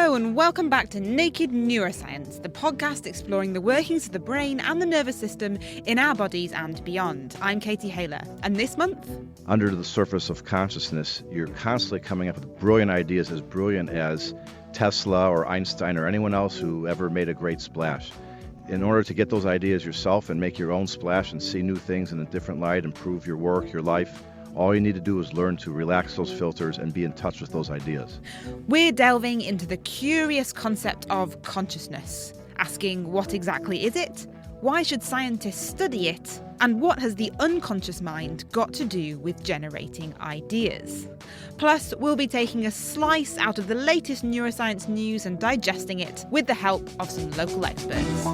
Hello and welcome back to Naked Neuroscience, the podcast exploring the workings of the brain and the nervous system in our bodies and beyond. I'm Katie Haler, and this month... Under the surface of consciousness, you're constantly coming up with brilliant ideas, as brilliant as Tesla or Einstein or anyone else who ever made a great splash. In order to get those ideas yourself and make your own splash and see new things in a different light, improve your work, your life, all you need to do is learn to relax those filters and be in touch with those ideas. We're delving into the curious concept of consciousness, asking what exactly is it, why should scientists study it, and what has the unconscious mind got to do with generating ideas. Plus, we'll be taking a slice out of the latest neuroscience news and digesting it with the help of some local experts.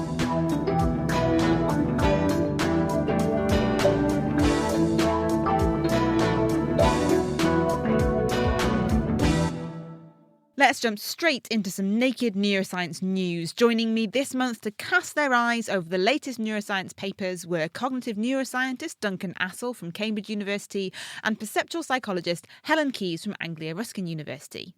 Let's jump straight into some naked neuroscience news. Joining me this month to cast their eyes over the latest neuroscience papers were cognitive neuroscientist Duncan Assel from Cambridge University and perceptual psychologist Helen Keyes from Anglia Ruskin University.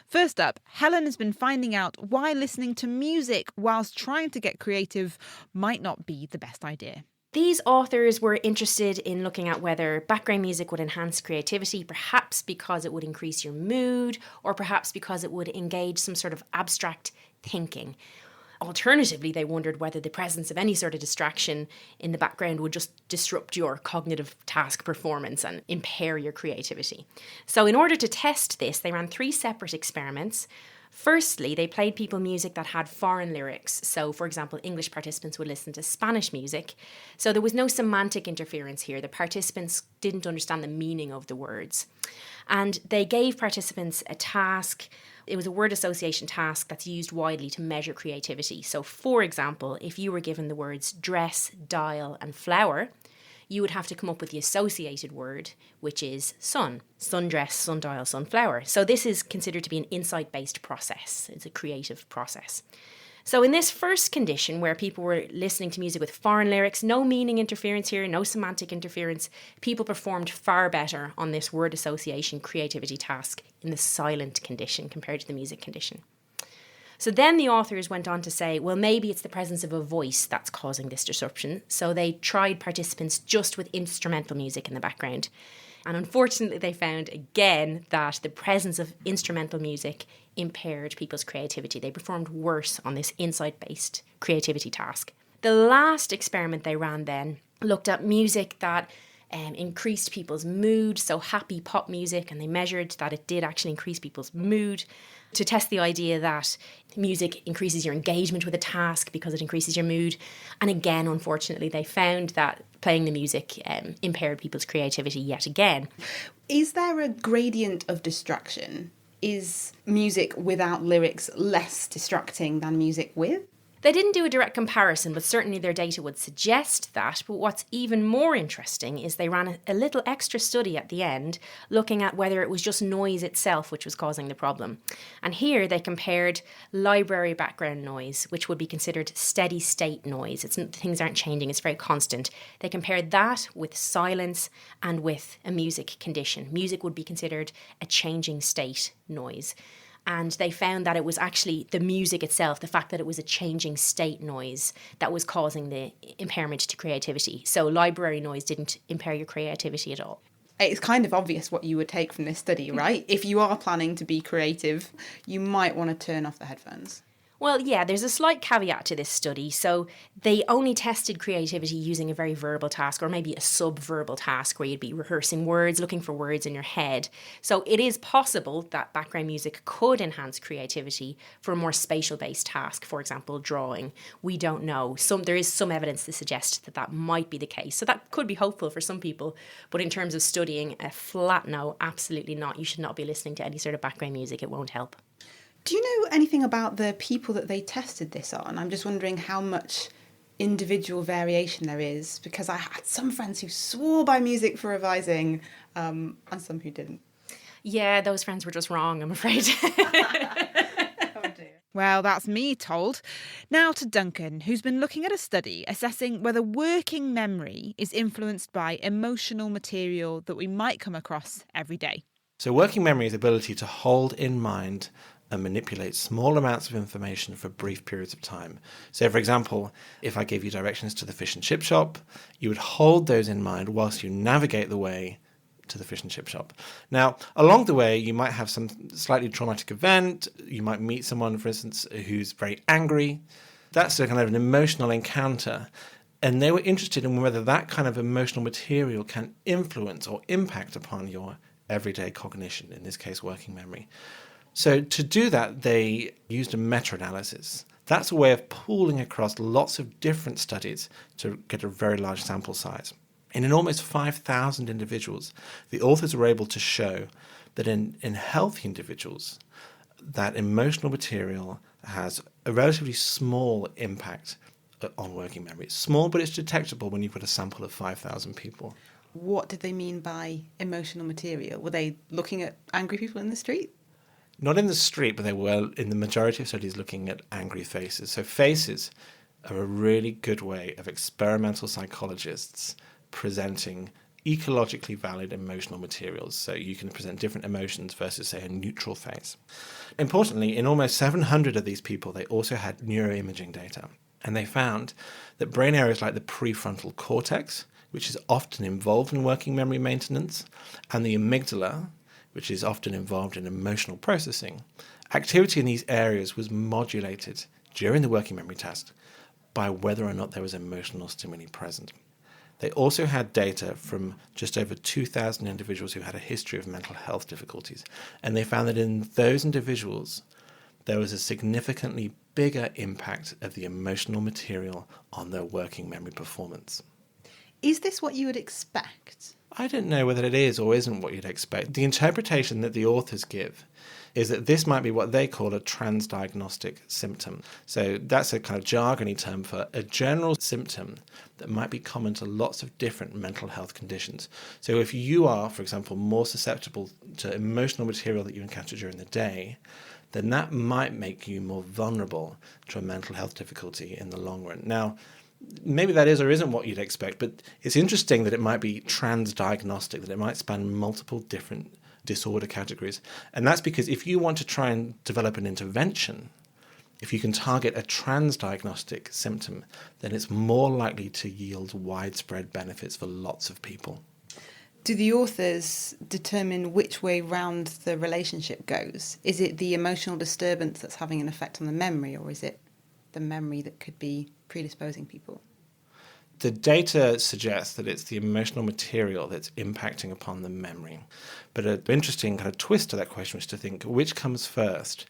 First up, Helen has been finding out why listening to music whilst trying to get creative might not be the best idea. These authors were interested in looking at whether background music would enhance creativity, perhaps because it would increase your mood, or perhaps because it would engage some sort of abstract thinking. Alternatively, they wondered whether the presence of any sort of distraction in the background would just disrupt your cognitive task performance and impair your creativity. So in order to test this, they ran 3 separate experiments. Firstly, they played people music that had foreign lyrics. So, for example, English participants would listen to Spanish music. So there was no semantic interference here. The participants didn't understand the meaning of the words. And they gave participants a task. It was a word association task that's used widely to measure creativity. So, for example, if you were given the words dress, dial, and flower, you would have to come up with the associated word, which is sun. Sundress, sundial, sunflower. So this is considered to be an insight-based process. It's a creative process. So in this first condition, where people were listening to music with foreign lyrics, no meaning interference here, no semantic interference, people performed far better on this word association creativity task in the silent condition compared to the music condition. So then the authors went on to say, well, maybe it's the presence of a voice that's causing this disruption. So they tried participants just with instrumental music in the background. And unfortunately, they found again that the presence of instrumental music impaired people's creativity. They performed worse on this insight-based creativity task. The last experiment they ran then looked at music that increased people's mood, so happy pop music, and they measured that it did actually increase people's mood to test the idea that music increases your engagement with a task because it increases your mood. And again, unfortunately, they found that playing the music impaired people's creativity yet again. Is there a gradient of distraction? Is music without lyrics less distracting than music with? They didn't do a direct comparison, but certainly their data would suggest that. But what's even more interesting is they ran a little extra study at the end looking at whether it was just noise itself which was causing the problem. And here they compared library background noise, which would be considered steady state noise. Things aren't changing, it's very constant. They compared that with silence and with a music condition. Music would be considered a changing state noise. And they found that it was actually the music itself, the fact that it was a changing state noise, that was causing the impairment to creativity. So library noise didn't impair your creativity at all. It's kind of obvious what you would take from this study, right? If you are planning to be creative, you might want to turn off the headphones. Well, yeah, there's a slight caveat to this study. So they only tested creativity using a very verbal task, or maybe a sub-verbal task where you'd be rehearsing words, looking for words in your head. So it is possible that background music could enhance creativity for a more spatial-based task, for example, drawing. We don't know. There is some evidence to suggest that that might be the case. So that could be hopeful for some people. But in terms of studying, a flat no, absolutely not. You should not be listening to any sort of background music. It won't help. Do you know anything about the people that they tested this on? I'm just wondering how much individual variation there is, because I had some friends who swore by music for revising and some who didn't. Yeah, those friends were just wrong, I'm afraid. Oh dear. Well, that's me told. Now to Duncan, who's been looking at a study assessing whether working memory is influenced by emotional material that we might come across every day. So working memory is the ability to hold in mind and manipulate small amounts of information for brief periods of time. So, for example, if I gave you directions to the fish and chip shop, you would hold those in mind whilst you navigate the way to the fish and chip shop. Now, along the way, you might have some slightly traumatic event. You might meet someone, for instance, who's very angry. That's a kind of an emotional encounter. And they were interested in whether that kind of emotional material can influence or impact upon your everyday cognition, in this case, working memory. So to do that, they used a meta-analysis. That's a way of pooling across lots of different studies to get a very large sample size. And in almost 5,000 individuals, the authors were able to show that in healthy individuals, that emotional material has a relatively small impact on working memory. It's small, but it's detectable when you've got a sample of 5,000 people. What did they mean by emotional material? Were they looking at angry people in the street? Not in the street, but they were in the majority of studies looking at angry faces. So faces are a really good way of experimental psychologists presenting ecologically valid emotional materials. So you can present different emotions versus, say, a neutral face. Importantly, in almost 700 of these people, they also had neuroimaging data. And they found that brain areas like the prefrontal cortex, which is often involved in working memory maintenance, and the amygdala, which is often involved in emotional processing, activity in these areas was modulated during the working memory task by whether or not there was emotional stimuli present. They also had data from just over 2,000 individuals who had a history of mental health difficulties, and they found that in those individuals, there was a significantly bigger impact of the emotional material on their working memory performance. Is this what you would expect? I don't know whether it is or isn't what you'd expect. The interpretation that the authors give is that this might be what they call a transdiagnostic symptom. So that's a kind of jargony term for a general symptom that might be common to lots of different mental health conditions. So if you are, for example, more susceptible to emotional material that you encounter during the day, then that might make you more vulnerable to a mental health difficulty in the long run. Now, maybe that is or isn't what you'd expect, but it's interesting that it might be transdiagnostic, that it might span multiple different disorder categories. And that's because if you want to try and develop an intervention, if you can target a transdiagnostic symptom, then it's more likely to yield widespread benefits for lots of people. Do the authors determine which way round the relationship goes? Is it the emotional disturbance that's having an effect on the memory, or is it the memory that could be predisposing people? The data suggests that it's the emotional material that's impacting upon the memory. But an interesting kind of twist to that question is to think, which comes first?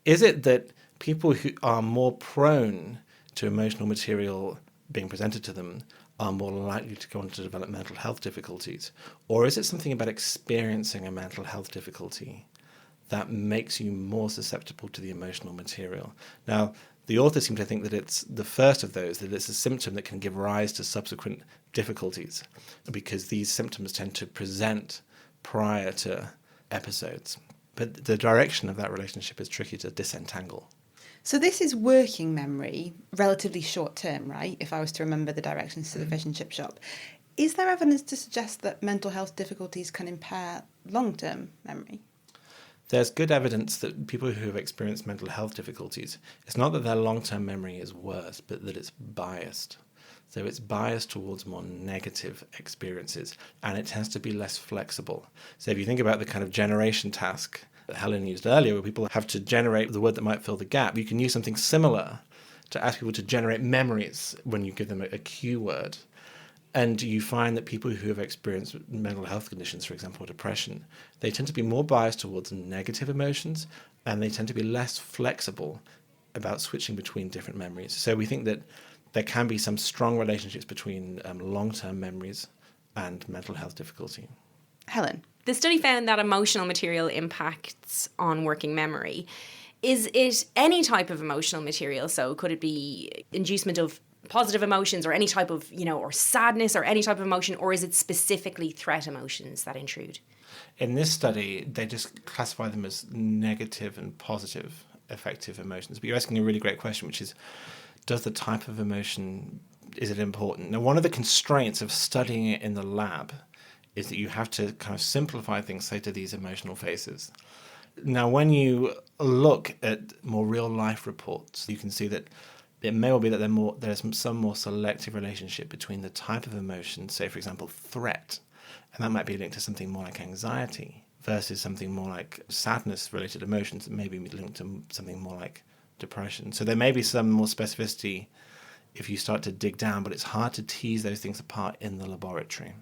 Is it that people who are more prone to emotional material being presented to them are more likely to go on to develop mental health difficulties? Or is it something about experiencing a mental health difficulty that makes you more susceptible to the emotional material? Now, the authors seem to think that it's the first of those, that it's a symptom that can give rise to subsequent difficulties, because these symptoms tend to present prior to episodes. But the direction of that relationship is tricky to disentangle. So this is working memory, relatively short term, right? If I was to remember the directions to the fish and chip shop. Is there evidence to suggest that mental health difficulties can impair long-term memory? There's good evidence that people who have experienced mental health difficulties, it's not that their long-term memory is worse, but that it's biased. So it's biased towards more negative experiences, and it tends to be less flexible. So if you think about the kind of generation task that Helen used earlier, where people have to generate the word that might fill the gap, you can use something similar to ask people to generate memories when you give them a cue word. And you find that people who have experienced mental health conditions, for example, depression, they tend to be more biased towards negative emotions, and they tend to be less flexible about switching between different memories. So we think that there can be some strong relationships between long-term memories and mental health difficulty. Helen? The study found that emotional material impacts on working memory. Is it any type of emotional material? So could it be inducement of positive emotions or any type of, or sadness or any type of emotion, or is it specifically threat emotions that intrude? In this study, they just classify them as negative and positive affective emotions. But you're asking a really great question, which is, does the type of emotion, is it important? Now, one of the constraints of studying it in the lab is that you have to kind of simplify things, say, to these emotional faces. Now, when you look at more real-life reports, you can see that it may well be that there's some more selective relationship between the type of emotion, say, for example, threat, and that might be linked to something more like anxiety, versus something more like sadness-related emotions that may be linked to something more like depression. So there may be some more specificity if you start to dig down, but it's hard to tease those things apart in the laboratory.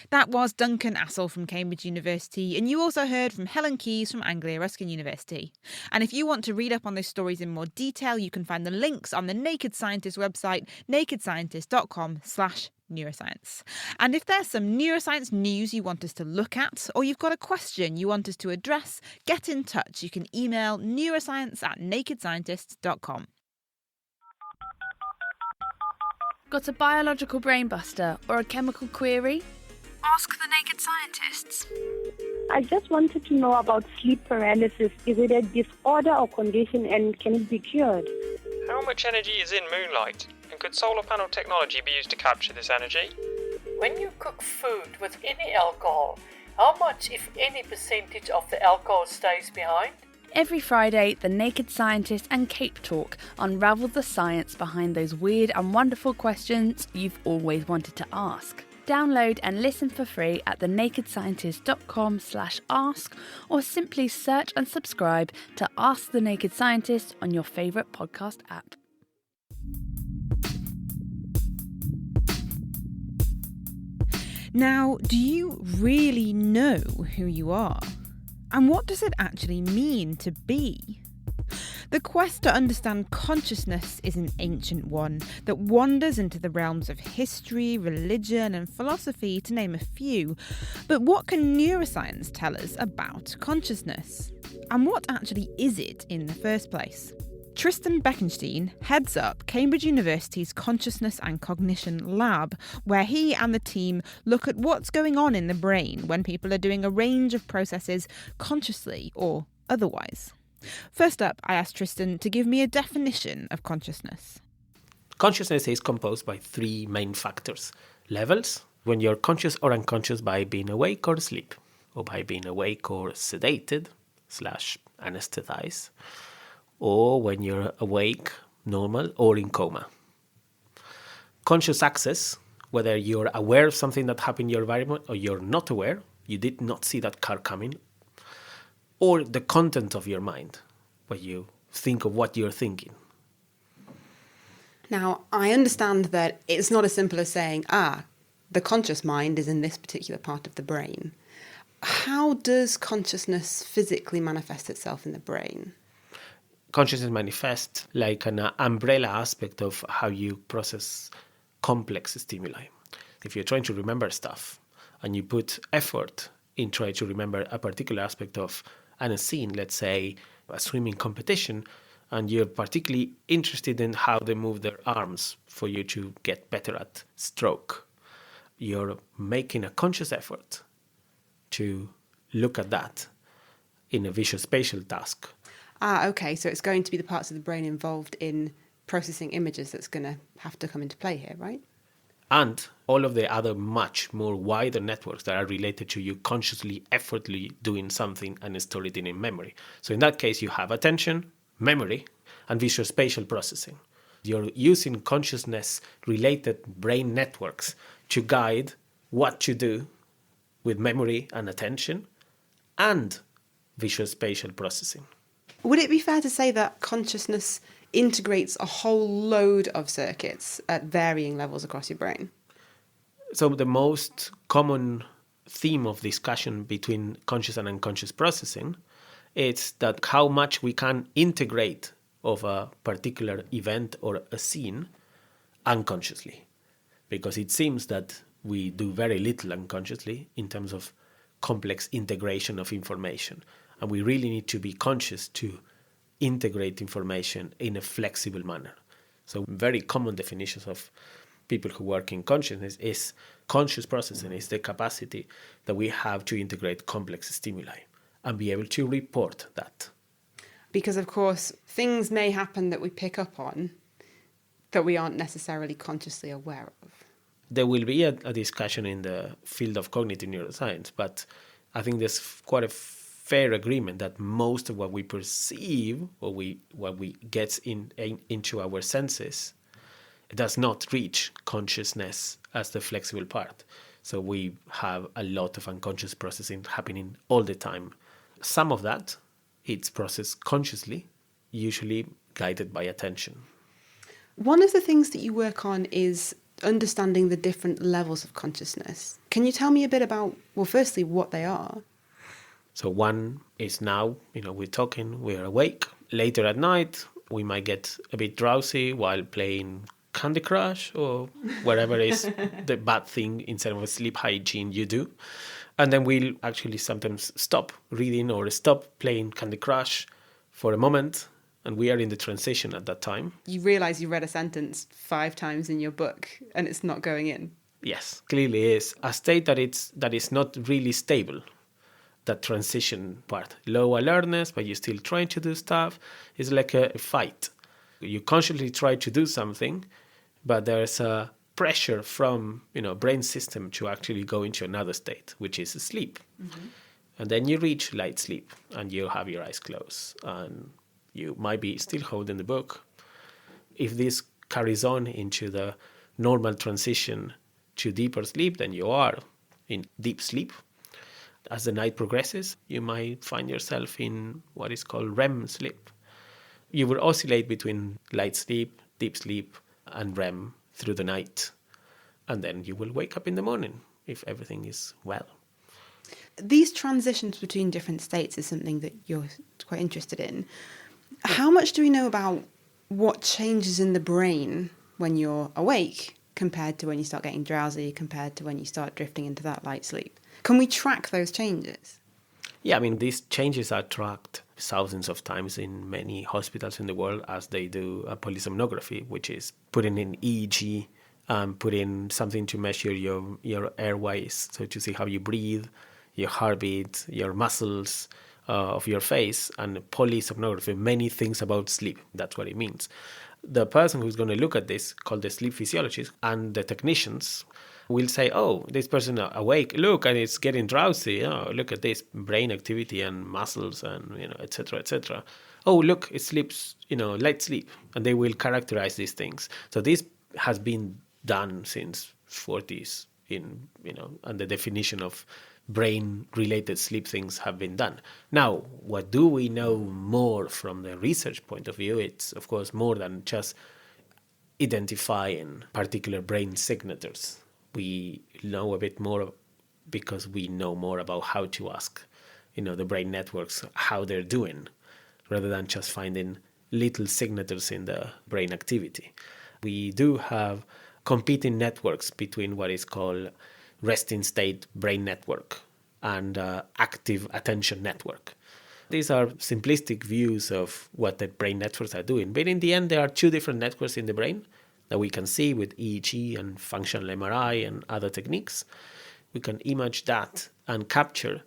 That was Duncan Assel from Cambridge University, and you also heard from Helen Keyes from Anglia Ruskin University. And if you want to read up on those stories in more detail, you can find the links on the Naked Scientist website, nakedscientist.com/neuroscience. And if there's some neuroscience news you want us to look at, or you've got a question you want us to address, get in touch. You can email neuroscience@nakedscientist.com. Got a biological brainbuster or a chemical query? Ask the Naked Scientists. I just wanted to know about sleep paralysis. Is it a disorder or condition, and can it be cured? How much energy is in moonlight, and could solar panel technology be used to capture this energy? When you cook food with any alcohol, how much, if any, percentage of the alcohol stays behind? Every Friday, the Naked Scientist and Cape Talk unravel the science behind those weird and wonderful questions you've always wanted to ask. Download and listen for free at thenakedscientist.com/ask, or simply search and subscribe to Ask the Naked Scientist on your favourite podcast app. Now, do you really know who you are? And what does it actually mean to be? The quest to understand consciousness is an ancient one that wanders into the realms of history, religion, and philosophy, to name a few. But what can neuroscience tell us about consciousness? And what actually is it in the first place? Tristan Beckenstein heads up Cambridge University's Consciousness and Cognition Lab, where he and the team look at what's going on in the brain when people are doing a range of processes consciously or otherwise. First up, I asked Tristan to give me a definition of consciousness. Consciousness is composed by three main factors. Levels, when you're conscious or unconscious by being awake or asleep, or by being awake or sedated/anesthetized, or when you're awake, normal, or in coma. Conscious access, whether you're aware of something that happened in your environment or you're not aware, you did not see that car coming, or the content of your mind, where you think of what you're thinking. Now, I understand that it's not as simple as saying, the conscious mind is in this particular part of the brain. How does consciousness physically manifest itself in the brain? Consciousness manifests like an umbrella aspect of how you process complex stimuli. If you're trying to remember stuff and you put effort in trying to remember a particular aspect of a scene, let's say a swimming competition, and you're particularly interested in how they move their arms for you to get better at stroke, you're making a conscious effort to look at that in a visuospatial task. Okay, so it's going to be the parts of the brain involved in processing images that's going to have to come into play here, right? And all of the other much more wider networks that are related to you consciously, effortlessly doing something and store it in memory. So in that case, you have attention, memory, and visuospatial processing. You're using consciousness-related brain networks to guide what you do with memory and attention and visuospatial processing. Would it be fair to say that consciousness integrates a whole load of circuits at varying levels across your brain? So the most common theme of discussion between conscious and unconscious processing is that how much we can integrate of a particular event or a scene unconsciously. Because it seems that we do very little unconsciously in terms of complex integration of information. And we really need to be conscious to integrate information in a flexible manner. So very common definitions of people who work in consciousness is conscious processing is the capacity that we have to integrate complex stimuli and be able to report that. Because, of course, things may happen that we pick up on that we aren't necessarily consciously aware of. There will be a discussion in the field of cognitive neuroscience, but I think there's quite a fair agreement that most of what we perceive or what we get into our senses does not reach consciousness as the flexible part. So we have a lot of unconscious processing happening all the time. Some of that, it's processed consciously, usually guided by attention. One of the things that you work on is understanding the different levels of consciousness. Can you tell me a bit about, well, firstly, what they are? So one is now, we're talking, we're awake. Later at night, we might get a bit drowsy while playing Candy Crush or whatever is the bad thing instead of a sleep hygiene you do. And then we'll actually sometimes stop reading or stop playing Candy Crush for a moment. And we are in the transition at that time. You realise you read a sentence 5 times in your book and it's not going in. Yes, clearly is a state that is not really stable. That transition part, low alertness, but you're still trying to do stuff, is like a fight. You consciously try to do something, but there's a pressure from brain system to actually go into another state, which is sleep. Mm-hmm. And then you reach light sleep, and you have your eyes closed, and you might be still holding the book. If this carries on into the normal transition to deeper sleep, then you are in deep sleep. As the night progresses, you might find yourself in what is called REM sleep. You will oscillate between light sleep, deep sleep, and REM through the night. And then you will wake up in the morning if everything is well. These transitions between different states is something that you're quite interested in. How much do we know about what changes in the brain when you're awake compared to when you start getting drowsy, compared to when you start drifting into that light sleep? Can we track those changes? Yeah, these changes are tracked thousands of times in many hospitals in the world as they do a polysomnography, which is putting in EEG, putting something to measure your airways, so to see how you breathe, your heartbeat, your muscles of your face, and polysomnography, many things about sleep. That's what it means. The person who's going to look at this, called the sleep physiologist, and the technicians will say, oh, this person awake, look, and it's getting drowsy. Oh, look at this brain activity and muscles and, et cetera, et cetera. Oh, look, it sleeps, light sleep. And they will characterize these things. So this has been done since 40s and the definition of brain-related sleep things have been done. Now, what do we know more from the research point of view? It's, of course, more than just identifying particular brain signatures. We know a bit more because we know more about how to ask, the brain networks, how they're doing, rather than just finding little signatures in the brain activity. We do have competing networks between what is called resting state brain network and active attention network. These are simplistic views of what the brain networks are doing. But in the end, there are 2 different networks in the brain that we can see with EEG and functional MRI and other techniques. We can image that and capture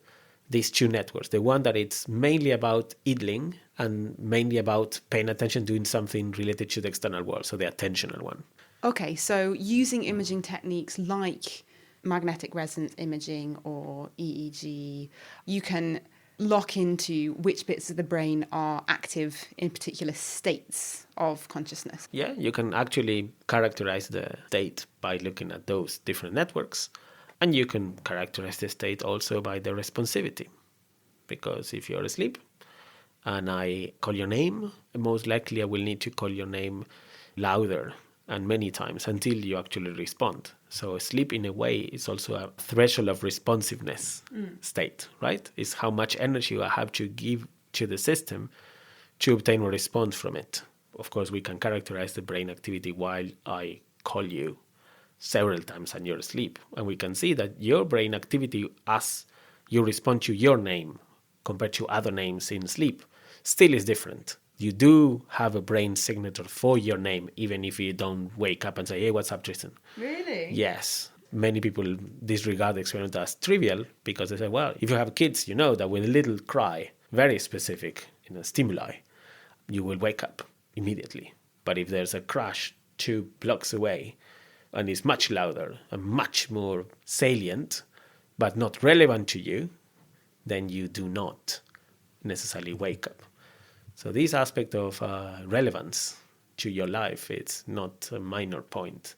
these 2 networks. The one that it's mainly about idling and mainly about paying attention, doing something related to the external world, so the attentional one. Okay, so using imaging techniques like magnetic resonance imaging or EEG, you can lock into which bits of the brain are active in particular states of consciousness. Yeah, you can actually characterize the state by looking at those different networks. And you can characterize the state also by the responsivity. Because if you're asleep and I call your name, most likely I will need to call your name louder and many times until you actually respond. So sleep, in a way, is also a threshold of responsiveness state, right? It's how much energy I have to give to the system to obtain a response from it. Of course, we can characterize the brain activity while I call you several times and you're asleep. And we can see that your brain activity as you respond to your name compared to other names in sleep still is different. You do have a brain signature for your name, even if you don't wake up and say, hey, what's up, Tristan? Really? Yes. Many people disregard the experiment as trivial because they say, well, if you have kids, you know that with a little cry, very specific stimuli, you will wake up immediately. But if there's a crash 2 blocks away and it's much louder and much more salient, but not relevant to you, then you do not necessarily wake up. So this aspect of relevance to your life, it's not a minor point.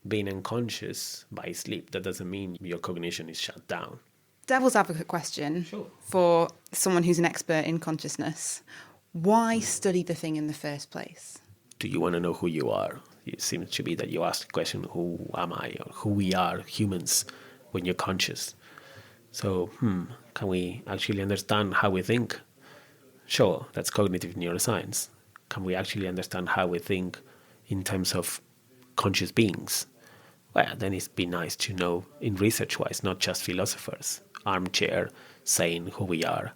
Being unconscious by sleep, that doesn't mean your cognition is shut down. Devil's advocate question for someone who's an expert in consciousness. Why study the thing in the first place? Do you want to know who you are? It seems to be that you ask the question, who am I? Or who we are, humans, when you're conscious. So, can we actually understand how we think? Sure, that's cognitive neuroscience. Can we actually understand how we think in terms of conscious beings? Well, then it'd be nice to know in research-wise, not just philosophers, armchair saying who we are.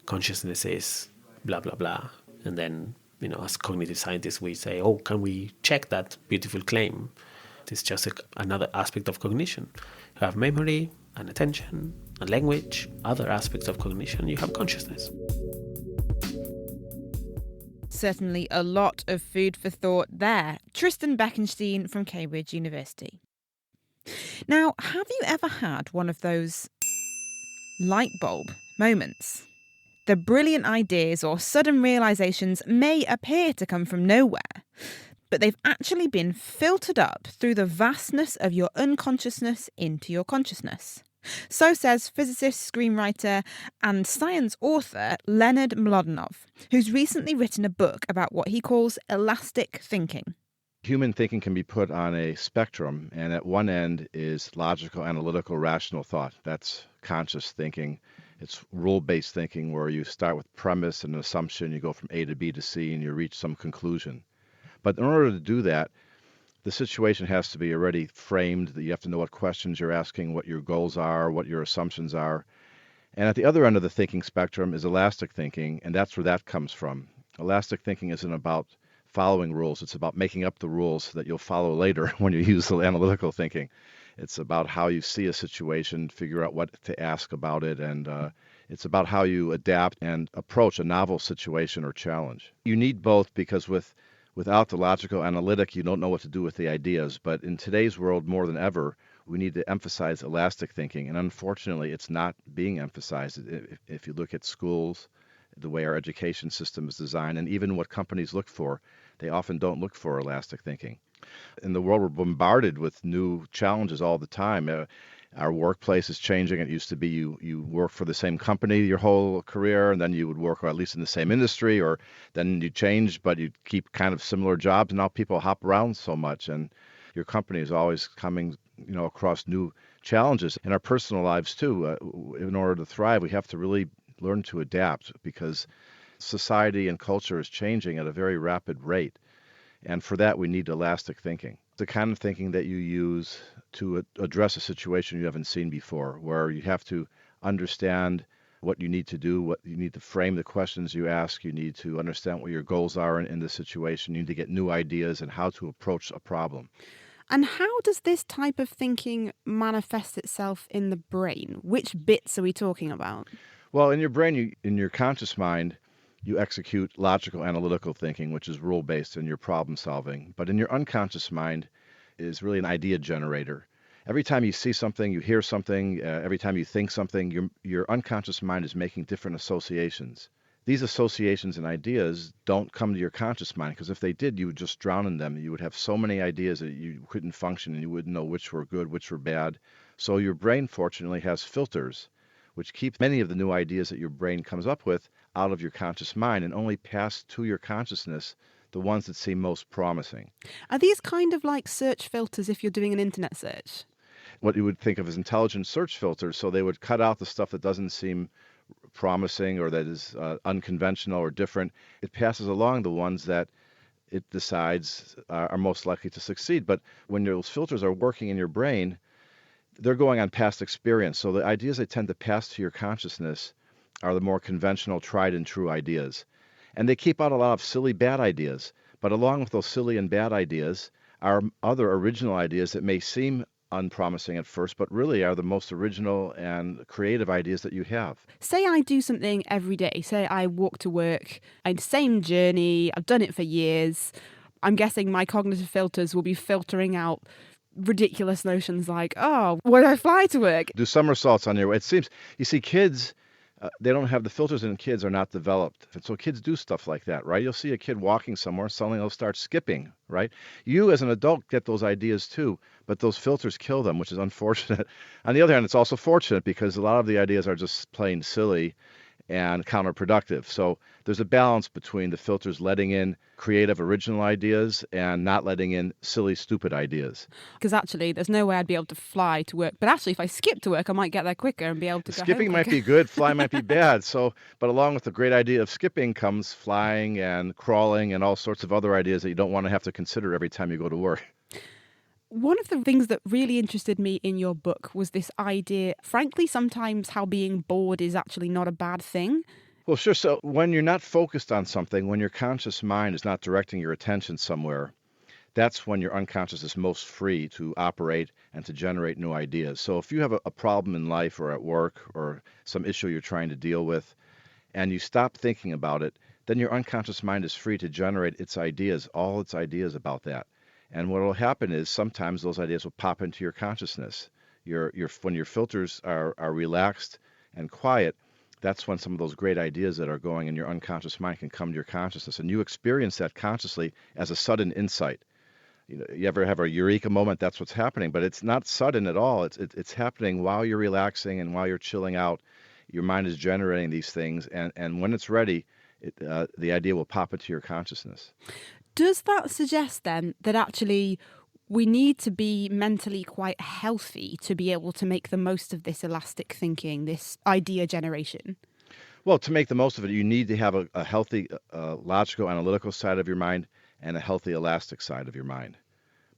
Consciousness is blah, blah, blah. And then, as cognitive scientists, we say, oh, can we check that beautiful claim? It's just another aspect of cognition. You have memory and attention and language, other aspects of cognition, you have consciousness. Certainly a lot of food for thought there. Tristan Beckenstein from Cambridge University. Now, have you ever had one of those light bulb moments? The brilliant ideas or sudden realizations may appear to come from nowhere, but they've actually been filtered up through the vastness of your unconsciousness into your consciousness. So says physicist, screenwriter and science author Leonard Mlodinow, who's recently written a book about what he calls elastic thinking. Human thinking can be put on a spectrum, and at one end is logical, analytical, rational thought. That's conscious thinking. It's rule-based thinking, where you start with premise and an assumption, you go from A to B to C, and you reach some conclusion. But in order to do that, the situation has to be already framed, that you have to know what questions you're asking, what your goals are, what your assumptions are. And at the other end of the thinking spectrum is elastic thinking, and that's where that comes from. Elastic thinking isn't about following rules. It's about making up the rules that you'll follow later when you use the analytical thinking. It's about how you see a situation, figure out what to ask about it, and it's about how you adapt and approach a novel situation or challenge. You need both, because without the logical analytic, you don't know what to do with the ideas. But in today's world, more than ever, we need to emphasize elastic thinking. And unfortunately, it's not being emphasized. If you look at schools, the way our education system is designed, and even what companies look for, they often don't look for elastic thinking. In the world, we're bombarded with new challenges all the time. Our workplace is changing. It used to be you work for the same company your whole career, and then you would work, or at least in the same industry, or then you change, but you keep kind of similar jobs. And now people hop around so much, and your company is always coming, across new challenges. In our personal lives too, in order to thrive, we have to really learn to adapt, because society and culture is changing at a very rapid rate. And for that, we need elastic thinking. The kind of thinking that you use to address a situation you haven't seen before, where you have to understand what you need to do, what you need to frame the questions you ask, you need to understand what your goals are in the situation, you need to get new ideas and how to approach a problem. And how does this type of thinking manifest itself in the brain? Which bits are we talking about? Well, in your brain, in your conscious mind, you execute logical analytical thinking, which is rule-based in your problem solving. But in your unconscious mind is really an idea generator. Every time you see something, you hear something, every time you think something, your unconscious mind is making different associations. These associations and ideas don't come to your conscious mind, because if they did, you would just drown in them. You would have so many ideas that you couldn't function, and you wouldn't know which were good, which were bad. So your brain, fortunately, has filters, which keep many of the new ideas that your brain comes up with out of your conscious mind and only pass to your consciousness the ones that seem most promising. Are these kind of like search filters if you're doing an internet search? What you would think of as intelligent search filters, so they would cut out the stuff that doesn't seem promising or that is unconventional or different. It passes along the ones that it decides are most likely to succeed. But when those filters are working in your brain, they're going on past experience. So the ideas they tend to pass to your consciousness are the more conventional, tried and true ideas. And they keep out a lot of silly, bad ideas. But along with those silly and bad ideas are other original ideas that may seem unpromising at first, but really are the most original and creative ideas that you have. Say I do something every day. Say I walk to work, same journey, I've done it for years. I'm guessing my cognitive filters will be filtering out ridiculous notions like, oh, why do I fly to work? Do somersaults on your way. It seems, you see, kids They don't have the filters, and kids are not developed. And so kids do stuff like that, right? You'll see a kid walking somewhere, suddenly they'll start skipping, right? You as an adult get those ideas too, but those filters kill them, which is unfortunate. On the other hand, it's also fortunate because a lot of the ideas are just plain silly and counterproductive. So there's a balance between the filters letting in creative, original ideas and not letting in silly, stupid ideas. Because actually, there's no way I'd be able to fly to work. But actually, if I skip to work, I might get there quicker and be able to go Skipping home might quicker. be good, fly might be bad. So, but along with the great idea of skipping comes flying and crawling and all sorts of other ideas that you don't want to have to consider every time you go to work. One of the things that really interested me in your book was this idea, frankly, sometimes how being bored is actually not a bad thing. Well, sure. So when you're not focused on something, when your conscious mind is not directing your attention somewhere, that's when your unconscious is most free to operate and to generate new ideas. So if you have a problem in life or at work or some issue you're trying to deal with, and you stop thinking about it, then your unconscious mind is free to generate its ideas, all its ideas about that. And what will happen is sometimes those ideas will pop into your consciousness. When your filters are relaxed and quiet, that's when some of those great ideas that are going in your unconscious mind can come to your consciousness. And you experience that consciously as a sudden insight. You ever have a eureka moment? That's what's happening. But it's not sudden at all. It's happening while you're relaxing and while you're chilling out. Your mind is generating these things. And when it's ready, the idea will pop into your consciousness. Does that suggest then that actually we need to be mentally quite healthy to be able to make the most of this elastic thinking, this idea generation? Well, to make the most of it, you need to have a healthy logical, analytical side of your mind and a healthy elastic side of your mind.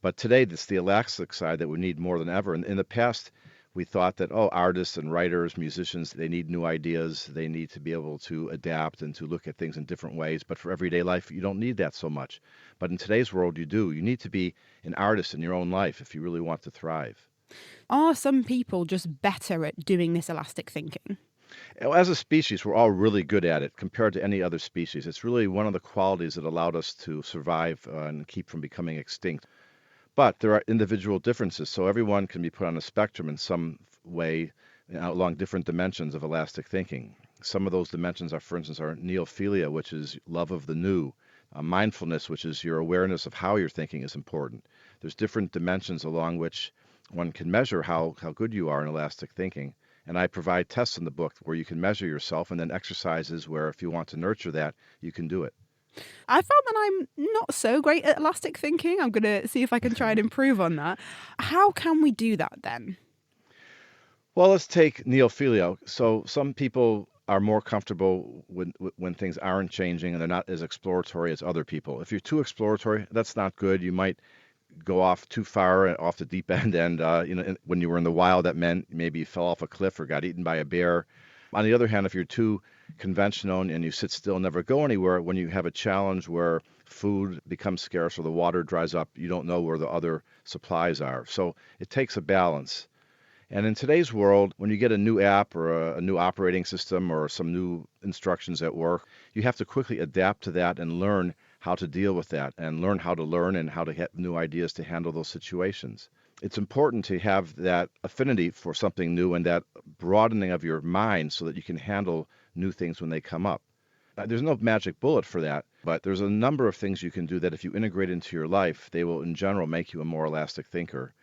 But today, it's the elastic side that we need more than ever. And in the past, we thought that, artists and writers, musicians, they need new ideas. They need to be able to adapt and to look at things in different ways. But for everyday life, you don't need that so much. But in today's world, you do. You need to be an artist in your own life if you really want to thrive. Are some people just better at doing this elastic thinking? As a species, we're all really good at it compared to any other species. It's really one of the qualities that allowed us to survive and keep from becoming extinct. But there are individual differences, so everyone can be put on a spectrum in some way along different dimensions of elastic thinking. Some of those dimensions are, for instance, neophilia, which is love of the new, mindfulness, which is your awareness of how you're thinking is important. There's different dimensions along which one can measure how good you are in elastic thinking. And I provide tests in the book where you can measure yourself, and then exercises where if you want to nurture that, you can do it. I found that I'm not so great at elastic thinking. I'm going to see if I can try and improve on that. How can we do that then? Well, let's take neophilia. So some people are more comfortable when things aren't changing and they're not as exploratory as other people. If you're too exploratory, that's not good. You might go off too far, off the deep end, and when you were in the wild, that meant maybe you fell off a cliff or got eaten by a bear. On the other hand, if you're too conventional and you sit still and never go anywhere, when you have a challenge where food becomes scarce or the water dries up, you don't know where the other supplies are. So it takes a balance. And in today's world, when you get a new app or a new operating system or some new instructions at work, you have to quickly adapt to that and learn how to deal with that and learn how to learn and how to get new ideas to handle those situations. It's important to have that affinity for something new and that broadening of your mind so that you can handle new things when they come up. There's no magic bullet for that, but there's a number of things you can do that if you integrate into your life, they will in general make you a more elastic thinker.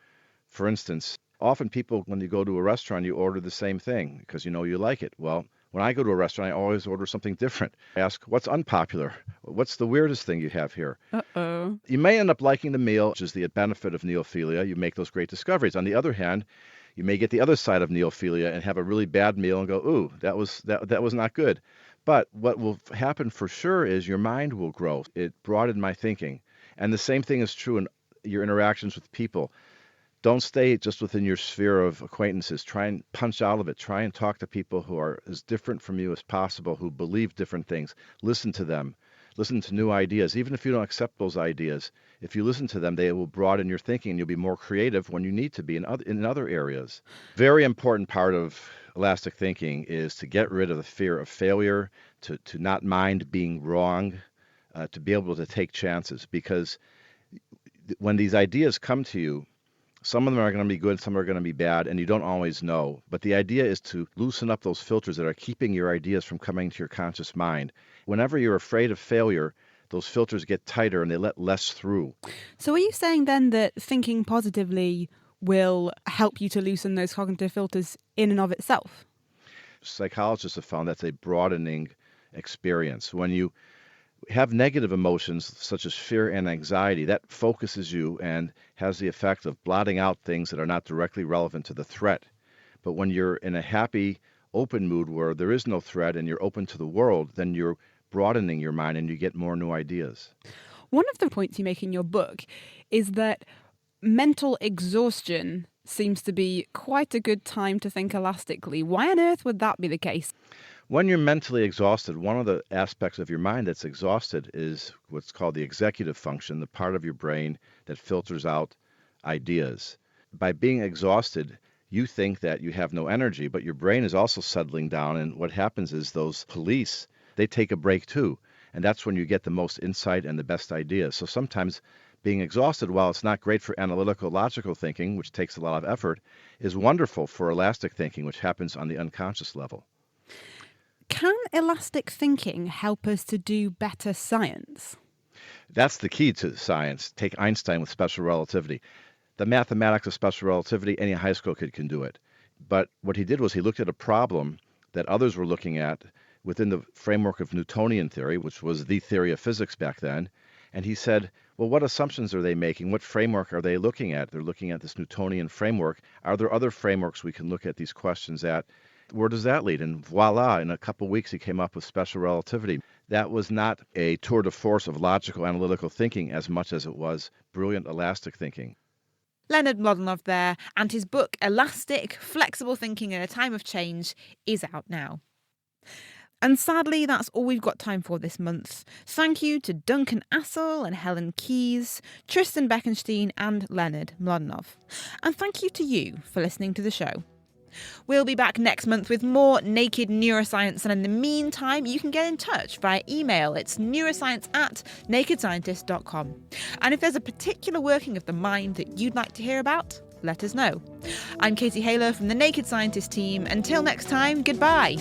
For instance, often people, when you go to a restaurant, you order the same thing because you know you like it. Well, when I go to a restaurant, I always order something different. I ask, what's unpopular? What's the weirdest thing you have here? Uh-oh. You may end up liking the meal, which is the benefit of neophilia. You make those great discoveries. On the other hand, you may get the other side of neophilia and have a really bad meal and go, ooh, that was not good. But what will happen for sure is your mind will grow. It broadened my thinking. And the same thing is true in your interactions with people. Don't stay just within your sphere of acquaintances. Try and punch out of it. Try and talk to people who are as different from you as possible, who believe different things. Listen to them. Listen to new ideas. Even if you don't accept those ideas, if you listen to them, they will broaden your thinking and you'll be more creative when you need to be in other areas. Very important part of elastic thinking is to get rid of the fear of failure, to not mind being wrong, to be able to take chances. Because when these ideas come to you, Some of them are going to be good, some are going to be bad, and you don't always know. But the idea is to loosen up those filters that are keeping your ideas from coming to your conscious mind. Whenever you're afraid of failure, those filters get tighter and they let less through. So are you saying then that thinking positively will help you to loosen those cognitive filters in and of itself? Psychologists have found that's a broadening experience. When you have negative emotions such as fear and anxiety, that focuses you and has the effect of blotting out things that are not directly relevant to the threat. But when you're in a happy, open mood where there is no threat and you're open to the world, then you're broadening your mind and you get more new ideas. One of the points you make in your book is that mental exhaustion seems to be quite a good time to think elastically. Why on earth would that be the case? When you're mentally exhausted, one of the aspects of your mind that's exhausted is what's called the executive function, the part of your brain that filters out ideas. By being exhausted, you think that you have no energy, but your brain is also settling down, and what happens is those police, they take a break too, and that's when you get the most insight and the best ideas. So sometimes being exhausted, while it's not great for analytical, logical thinking, which takes a lot of effort, is wonderful for elastic thinking, which happens on the unconscious level. Can elastic thinking help us to do better science? That's the key to science. Take Einstein with special relativity. The mathematics of special relativity, any high school kid can do it. But what he did was he looked at a problem that others were looking at within the framework of Newtonian theory, which was the theory of physics back then. And he said, well, what assumptions are they making? What framework are they looking at? They're looking at this Newtonian framework. Are there other frameworks we can look at these questions at? Where does that lead? And voila, in a couple of weeks, he came up with special relativity. That was not a tour de force of logical, analytical thinking as much as it was brilliant, elastic thinking. Leonard Mlodinow there, and his book, Elastic, Flexible Thinking in a Time of Change, is out now. And sadly, that's all we've got time for this month. Thank you to Duncan Assel and Helen Keyes, Tristan Beckenstein and Leonard Mlodinow. And thank you to you for listening to the show. We'll be back next month with more Naked Neuroscience, and in the meantime, you can get in touch via email. It's neuroscience@nakedscientist.com. And if there's a particular working of the mind that you'd like to hear about, let us know. I'm Katie Haler from the Naked Scientist team. Until next time, goodbye.